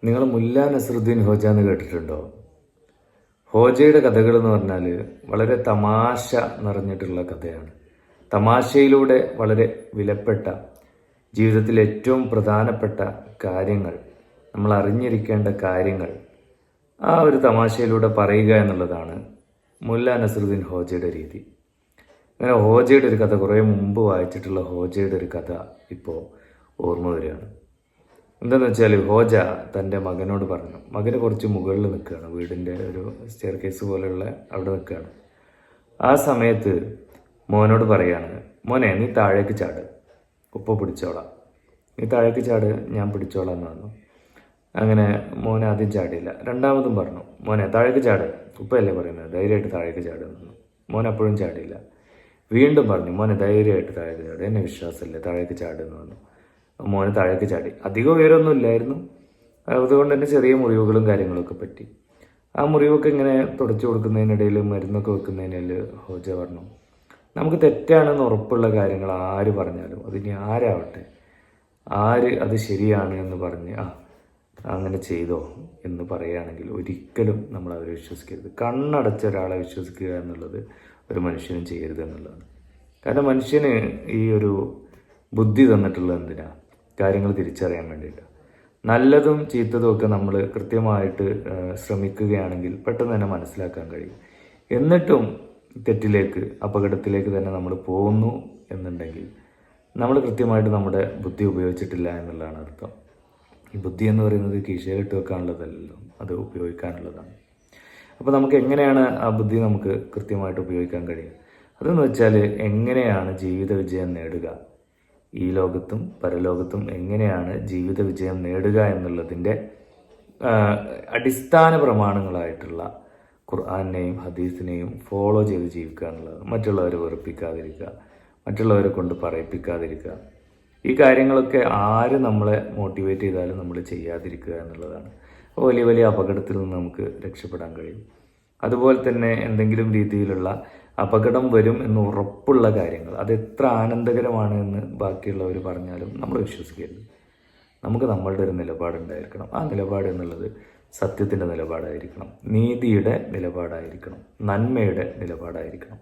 നിങ്ങൾ മുല്ല നസറുദ്ദീൻ ഹോജ എന്ന് കേട്ടിട്ടുണ്ടോ? ഹോജയുടെ കഥകൾ എന്ന് പറഞ്ഞാൽ വളരെ തമാശ നിറഞ്ഞിട്ടുള്ള കഥയാണ്. തമാശയിലൂടെ വളരെ വിലപ്പെട്ട ജീവിതത്തിലെ ഏറ്റവും പ്രധാനപ്പെട്ട കാര്യങ്ങൾ, നമ്മൾ അറിഞ്ഞിരിക്കേണ്ട കാര്യങ്ങൾ ആ ഒരു തമാശയിലൂടെ പറയുക എന്നുള്ളതാണ് മുല്ല നസറുദ്ദീൻ ഹോജയുടെ രീതി. അങ്ങനെ ഹോജയുടെ ഒരു കഥ, കുറേ മുമ്പ് വായിച്ചിട്ടുള്ള ഹോജയുടെ ഒരു കഥ ഇപ്പോൾ ഓർമ്മ വരികയാണ്. എന്താണെന്ന് വെച്ചാൽ, ഹോജ തൻ്റെ മകനോട് പറഞ്ഞു. മകന് കുറച്ച് മുകളിൽ നിൽക്കുകയാണ്, വീടിൻ്റെ ഒരു സ്റ്റെയർ കേസ് പോലെയുള്ള അവിടെ നിൽക്കുകയാണ്. ആ സമയത്ത് മോനോട് പറയാണ്, മോനെ നീ താഴേക്ക് ചാട്, ഉപ്പ പിടിച്ചോളാം, നീ താഴേക്ക് ചാട്, ഞാൻ പിടിച്ചോളാം എന്ന് പറഞ്ഞു. അങ്ങനെ മോനെ ആദ്യം ചാടിയില്ല. രണ്ടാമതും പറഞ്ഞു, മോനെ താഴേക്ക് ചാട്, ഉപ്പയല്ലേ പറയുന്നത്, ധൈര്യമായിട്ട് താഴേക്ക് ചാട് എന്ന്. മോൻ അപ്പോഴും ചാടിയില്ല. വീണ്ടും പറഞ്ഞു, മോനെ ധൈര്യമായിട്ട് താഴേക്ക് ചാട്, എന്നെ വിശ്വാസമല്ലേ, താഴേക്ക് ചാടുന്നു പറഞ്ഞു. മോന് താഴേക്ക് ചാടി. അധികം ഉയരമൊന്നും ഇല്ലായിരുന്നു, അതുകൊണ്ട് തന്നെ ചെറിയ മുറിവുകളും കാര്യങ്ങളൊക്കെ പറ്റി. ആ മുറിവൊക്കെ ഇങ്ങനെ തുടച്ചു കൊടുക്കുന്നതിനിടയിൽ, മരുന്നൊക്കെ വെക്കുന്നതിനിടയിൽ ഹോജ പറഞ്ഞു, നമുക്ക് തെറ്റാണെന്ന് ഉറപ്പുള്ള കാര്യങ്ങൾ ആര് പറഞ്ഞാലും, അതിനി ആരാവട്ടെ, ആര് അത് ശരിയാണ് എന്ന് പറഞ്ഞ് അങ്ങനെ ചെയ്തോ എന്ന് പറയുകയാണെങ്കിൽ ഒരിക്കലും നമ്മൾ അവരെ വിശ്വസിക്കരുത്. കണ്ണടച്ച ഒരാളെ വിശ്വസിക്കുക എന്നുള്ളത് ഒരു മനുഷ്യനും ചെയ്യരുത് എന്നുള്ളതാണ്. കാരണം മനുഷ്യന് ഈ ഒരു ബുദ്ധി തന്നിട്ടുള്ളത് എന്തിനാ? കാര്യങ്ങൾ തിരിച്ചറിയാൻ വേണ്ടിയിട്ട്. നല്ലതും ചീത്തതും ഒക്കെ നമ്മൾ കൃത്യമായിട്ട് ശ്രമിക്കുകയാണെങ്കിൽ പെട്ടെന്ന് തന്നെ മനസ്സിലാക്കാൻ കഴിയും. എന്നിട്ടും തെറ്റിലേക്ക്, അപകടത്തിലേക്ക് തന്നെ നമ്മൾ പോകുന്നു എന്നുണ്ടെങ്കിൽ നമ്മൾ കൃത്യമായിട്ട് നമ്മുടെ ബുദ്ധി ഉപയോഗിച്ചിട്ടില്ല എന്നുള്ളതാണ് അർത്ഥം. ഈ ബുദ്ധി എന്ന് പറയുന്നത് കീശയിലിട്ട് വെക്കാനുള്ളതല്ലല്ലോ, അത് ഉപയോഗിക്കാനുള്ളതാണ്. അപ്പോൾ നമുക്ക് എങ്ങനെയാണ് ആ ബുദ്ധി നമുക്ക് കൃത്യമായിട്ട് ഉപയോഗിക്കാൻ കഴിയുക? അതെന്ന് വെച്ചാൽ, എങ്ങനെയാണ് ജീവിത വിജയം നേടുക, ഈ ലോകത്തും പരലോകത്തും എങ്ങനെയാണ് ജീവിത വിജയം നേടുക എന്നുള്ളതിൻ്റെ അടിസ്ഥാന പ്രമാണങ്ങളായിട്ടുള്ള ഖുർആനെയും ഹദീസിനെയും ഫോളോ ചെയ്ത് ജീവിക്കുക എന്നുള്ളത്. മറ്റുള്ളവരെ വെറുപ്പിക്കാതിരിക്കുക, മറ്റുള്ളവരെ കൊണ്ട് പറയിപ്പിക്കാതിരിക്കുക. ഈ കാര്യങ്ങളൊക്കെ ആര് നമ്മളെ മോട്ടിവേറ്റ് ചെയ്താലും നമ്മൾ ചെയ്യാതിരിക്കുക എന്നുള്ളതാണ്. അപ്പോൾ വലിയ വലിയ അപകടത്തിൽ നിന്ന് നമുക്ക് രക്ഷപ്പെടാൻ കഴിയും. അതുപോലെ തന്നെ എന്തെങ്കിലും രീതിയിലുള്ള അപകടം വരും എന്ന് ഉറപ്പുള്ള കാര്യങ്ങൾ, അത് എത്ര ആനന്ദകരമാണ് എന്ന് ബാക്കിയുള്ളവർ പറഞ്ഞാലും നമ്മൾ വിശ്വസിക്കരുത്. നമുക്ക് നമ്മളുടെ ഒരു നിലപാടുണ്ടായിരിക്കണം. ആ നിലപാട് എന്നുള്ളത് സത്യത്തിൻ്റെ നിലപാടായിരിക്കണം, നീതിയുടെ നിലപാടായിരിക്കണം, നന്മയുടെ നിലപാടായിരിക്കണം.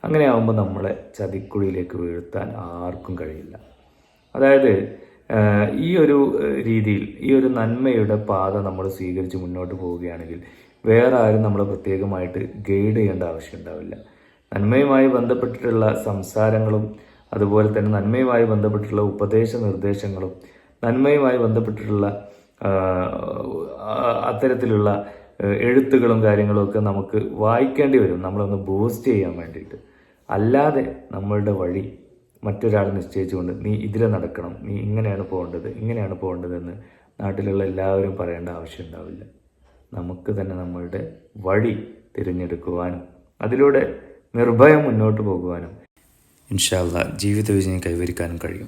അങ്ങനെ ആകുമ്പോൾ നമ്മളെ ചതിക്കുഴിയിലേക്ക് വീഴ്ത്താൻ ആർക്കും കഴിയില്ല. അതായത് ഈ ഒരു രീതിയിൽ, ഈ ഒരു നന്മയുടെ പാത നമ്മൾ സ്വീകരിച്ച് മുന്നോട്ട് പോവുകയാണെങ്കിൽ വേറെ ആരും നമ്മളെ പ്രത്യേകമായിട്ട് ഗൈഡ് ചെയ്യേണ്ട ആവശ്യം ഉണ്ടാവില്ല. നന്മയുമായി ബന്ധപ്പെട്ടിട്ടുള്ള സംസാരങ്ങളും, അതുപോലെ തന്നെ നന്മയുമായി ബന്ധപ്പെട്ടിട്ടുള്ള ഉപദേശ നിർദ്ദേശങ്ങളും, നന്മയുമായി ബന്ധപ്പെട്ടിട്ടുള്ള അത്തരത്തിലുള്ള എഴുത്തുകളും കാര്യങ്ങളും ഒക്കെ നമുക്ക് വായിക്കേണ്ടി വരും, നമ്മളൊന്ന് ബൂസ്റ്റ് ചെയ്യാൻ വേണ്ടിയിട്ട്. അല്ലാതെ നമ്മളുടെ വഴി മറ്റൊരാൾ നിശ്ചയിച്ചുകൊണ്ട് നീ ഇതിലെ നടക്കണം, നീ ഇങ്ങനെയാണ് പോകേണ്ടതെന്ന് നാട്ടിലുള്ള എല്ലാവരും പറയേണ്ട ആവശ്യം ഉണ്ടാവില്ല. നമുക്ക് തന്നെ നമ്മളുടെ വഴി തിരഞ്ഞെടുക്കുവാനും അതിലൂടെ നിർഭയം മുന്നോട്ട് പോകുവാനും ഇൻഷാ അല്ലാഹ് ജീവിത വിജയം കൈവരിക്കാനും കഴിയും.